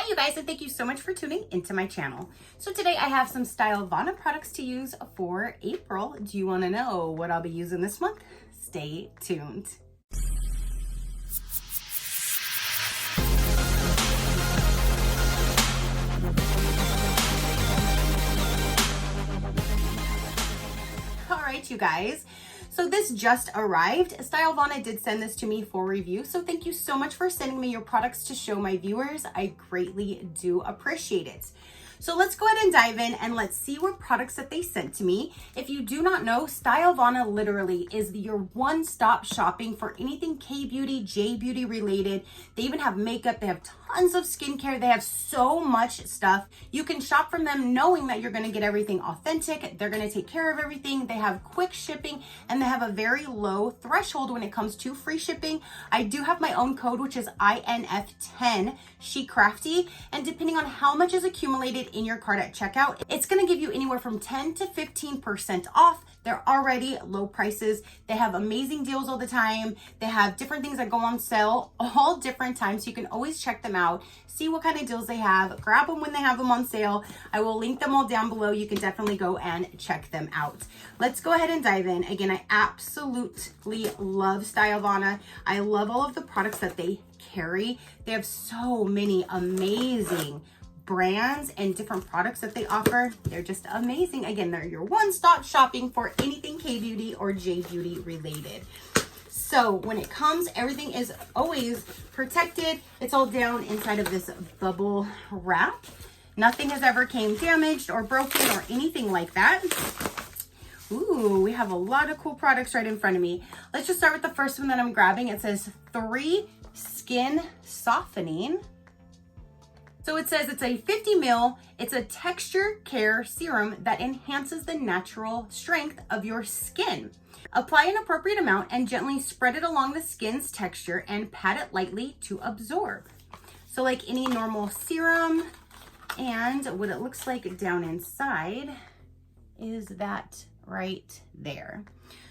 Hi you guys, and thank you so much for tuning into my channel. So today I have some Stylevana products to use for April. Do you want to know what I'll be using this month? Stay tuned. All right, you guys. So this just arrived. Stylevana did send this to me for review. So thank you so much for sending me your products to show my viewers. I greatly do appreciate it. So let's go ahead and dive in and let's see what products that they sent to me. If you do not know, Stylevana literally is your one-stop shopping for anything K-beauty, J-beauty related. They even have makeup. They have tons of skincare. They have so much stuff. You can shop from them knowing that you're going to get everything authentic. They're going to take care of everything. They have quick shipping and they have a very low threshold when it comes to free shipping. I do have my own code, which is INF10 SheCrafty, and depending on how much is accumulated in your cart at checkout, it's going to give you anywhere from 10 to 15% off. They're already low prices. They have amazing deals all the time. They have different things that go on sale all different times. So you can always check them out, see what kind of deals they have, grab them when they have them on sale. I will link them all down below. You can definitely go and check them out. Let's go ahead and dive in. Again, I absolutely love Stylevana. I love all of the products that they carry. They have so many amazing brands and different products that they offer. They're just amazing. Again, they're your one-stop shopping for anything K-beauty or J-beauty related. So when it comes, everything is always protected. It's all down inside of this bubble wrap. Nothing has ever came damaged or broken or anything like that. Ooh, we have a lot of cool products right in front of me. Let's just start with the first one that I'm grabbing. It says 3 Skin Softening. So it says it's a 50 ml, it's a texture care serum that enhances the natural strength of your skin. Apply an appropriate amount and gently spread it along the skin's texture and pat it lightly to absorb. So like any normal serum, and what it looks like down inside is that right there.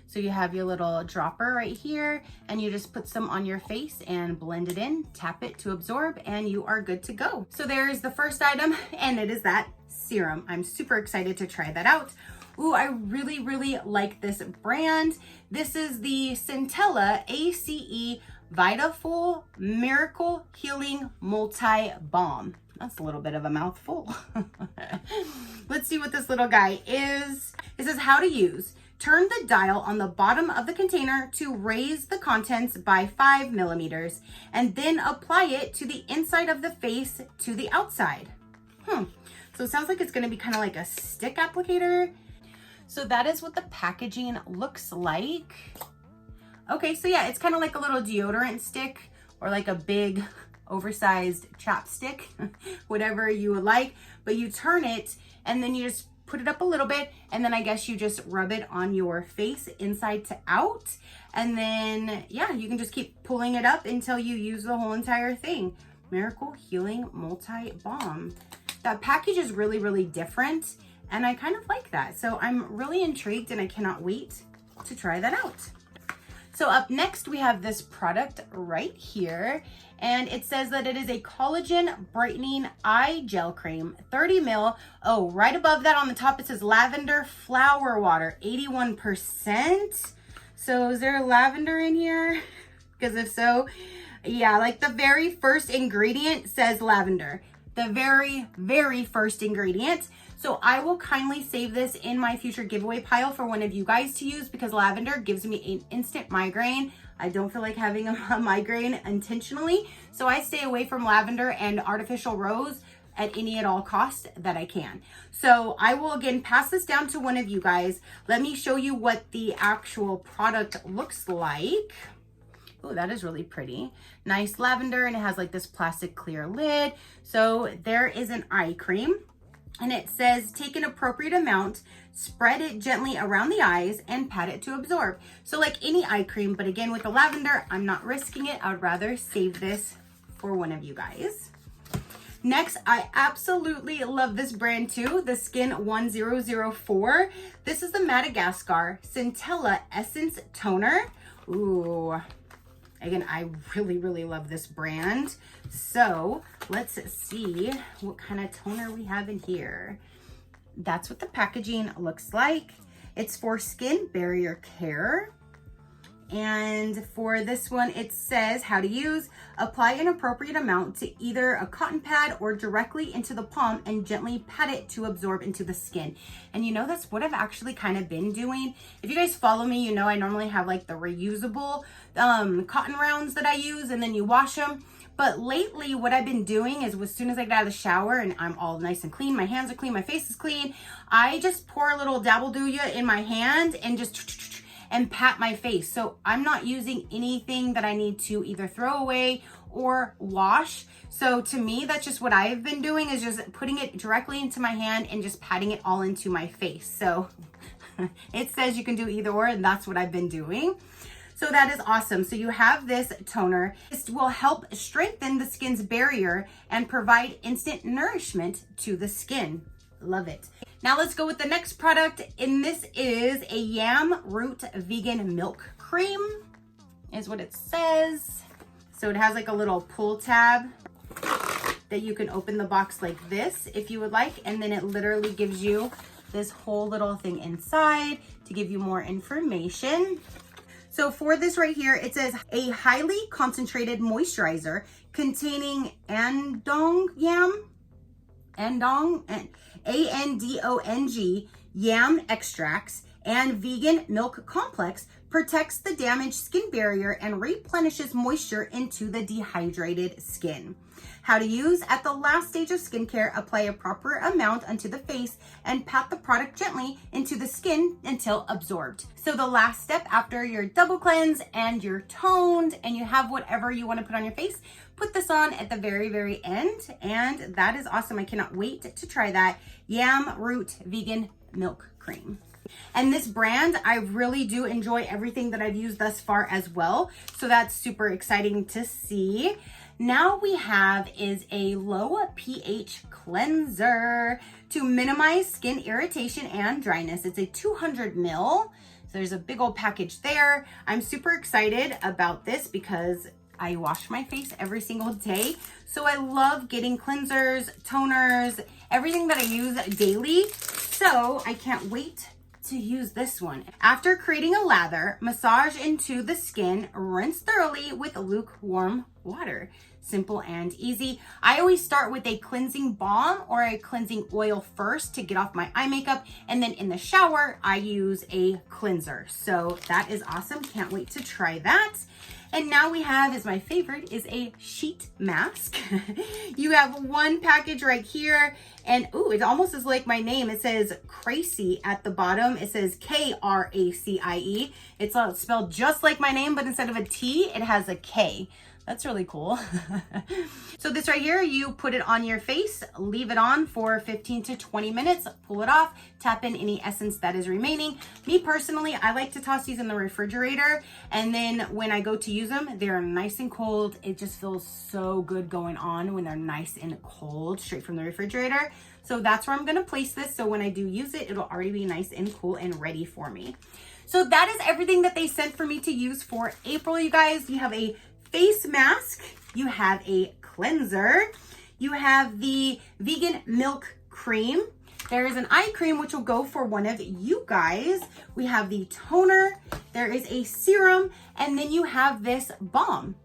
So you have your little dropper right here and you just put some on your face and blend it in, tap it to absorb, and you are good to go. So there's the first item, and it is that serum. I'm super excited to try that out. Ooh, I really like this brand. This is the Centella ACE Vitaful Miracle Healing Multi Balm. That's a little bit of a mouthful. Let's see what this little guy is. It says how to use. Turn the dial on the bottom of the container to raise the contents by 5 millimeters and then apply it to the inside of the face to the outside. So it sounds like it's going to be kind of like a stick applicator. So that is what the packaging looks like. Okay, so yeah, it's kind of like a little deodorant stick or like a big oversized chapstick, whatever you would like, but you turn it and then you just put it up a little bit, and then I guess you just rub it on your face inside to out, and then yeah, you can just keep pulling it up until you use the whole entire thing. Miracle Healing Multi Balm. That package is really different, and I kind of like that. So I'm really intrigued and I cannot wait to try that out. So up next we have this product right here, and it says that it is a collagen brightening eye gel cream, 30 ml. Oh, right above that on the top it says lavender flower water, 81%. So is there lavender in here? Because if so, yeah, like the very first ingredient says lavender. The very first ingredient. So I will kindly save this in my future giveaway pile for one of you guys to use, because lavender gives me an instant migraine. I don't feel like having a migraine intentionally. So I stay away from lavender and artificial rose at any at all cost that I can. So I will again pass this down to one of you guys. Let me show you what the actual product looks like. Oh, that is really pretty. Nice lavender, and it has like this plastic clear lid. So there is an eye cream, and it says take an appropriate amount, spread it gently around the eyes, and pat it to absorb. So like any eye cream, but again with the lavender, I'm not risking it. I would rather save this for one of you guys. Next, I absolutely love this brand too, the Skin 1004. This is the Madagascar Centella Essence Toner. Ooh, Again, I really love this brand. So let's see what kind of toner we have in here. That's what the packaging looks like. It's for skin barrier care. And for this one, it says how to use. Apply an appropriate amount to either a cotton pad or directly into the palm and gently pat it to absorb into the skin. And you know, that's what I've actually kind of been doing. If you guys follow me, you know I normally have like the reusable cotton rounds that I use, and then you wash them. But lately what I've been doing is as soon as I get out of the shower and I'm all nice and clean, my hands are clean, my face is clean, I just pour a little dabble do ya in my hand and just and pat my face. So I'm not using anything that I need to either throw away or wash. So to me, that's just what I've been doing, is just putting it directly into my hand and just patting it all into my face. So it says you can do either or, and that's what I've been doing. So that is awesome. So you have this toner. This will help strengthen the skin's barrier and provide instant nourishment to the skin. Love it. Now let's go with the next product, and this is a yam root vegan milk cream, is what it says. So it has like a little pull tab that you can open the box like this if you would like, and then it literally gives you this whole little thing inside to give you more information. So for this right here, it says a highly concentrated moisturizer containing andong yam, A-N-D-O-N-G, yam extracts and vegan milk complex, protects the damaged skin barrier and replenishes moisture into the dehydrated skin. How to use: at the last stage of skincare, apply a proper amount onto the face and pat the product gently into the skin until absorbed. So the last step after your double cleanse and you're toned and you have whatever you want to put on your face, put this on at the very end, and that is awesome. I cannot wait to try that yam root vegan milk cream. And this brand, I really do enjoy everything that I've used thus far as well. So that's super exciting to see. Now we have is a low pH cleanser to minimize skin irritation and dryness. It's a 200 ml. So there's a big old package there. I'm super excited about this because I wash my face every single day. So I love getting cleansers, toners, everything that I use daily. So I can't wait to use this one. After creating a lather, massage into the skin, rinse thoroughly with lukewarm water. Simple and easy. I always start with a cleansing balm or a cleansing oil first to get off my eye makeup, and then in the shower I use a cleanser. So that is awesome. Can't wait to try that. And now we have, is my favorite, is a sheet mask. You have one package right here, and ooh, it almost is like my name. It says Cracie at the bottom. It says K-R-A-C-I-E. It's spelled just like my name, but instead of a T, it has a K. That's really cool. So this right here, you put it on your face, leave it on for 15 to 20 minutes, pull it off, tap in any essence that is remaining. Me personally, I like to toss these in the refrigerator, and then when I go to use them, they're nice and cold. It just feels so good going on when they're nice and cold, straight from the refrigerator. So that's where I'm gonna place this, so when I do use it, it'll already be nice and cool and ready for me. So that is everything that they sent for me to use for April, you guys. You have a face mask, you have a cleanser, you have the vegan milk cream, there is an eye cream which will go for one of you guys, we have the toner, there is a serum, and then you have this balm.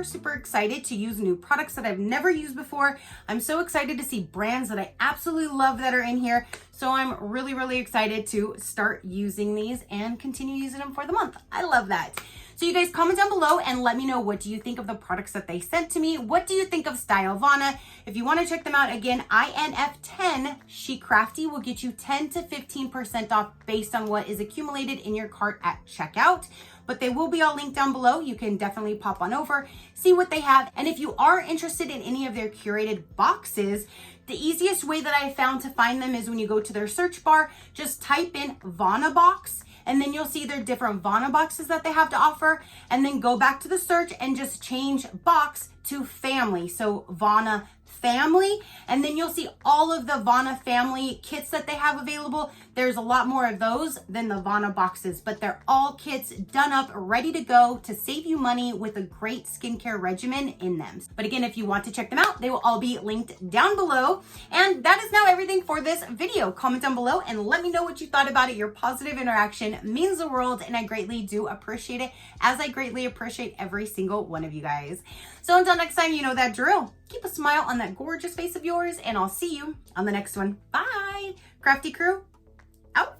Super excited to use new products that I've never used before. I'm so excited to see brands that I absolutely love that are in here. So I'm really excited to start using these and continue using them for the month. I love that. So you guys comment down below and let me know, what do you think of the products that they sent to me? What do you think of Stylevana? If you want to check them out, again, INF10 SheCrafty will get you 10 to 15% off based on what is accumulated in your cart at checkout. But they will be all linked down below. You can definitely pop on over, see what they have. And if you are interested in any of their curated boxes, the easiest way that I found to find them is when you go to their search bar, just type in Vana box, and then you'll see their different Vana boxes that they have to offer, and then go back to the search and just change box to family. So Vana family, and then you'll see all of the Vana family kits that they have available. There's a lot more of those than the Vana boxes, but they're all kits done up, ready to go to save you money with a great skincare regimen in them. But again, if you want to check them out, they will all be linked down below. And that is now everything for this video. Comment down below and let me know what you thought about it. Your positive interaction means the world, and I greatly do appreciate it, as I greatly appreciate every single one of you guys. So until next time, you know that drill. Keep a smile on that gorgeous face of yours, and I'll see you on the next one. Bye. Crafty crew, out.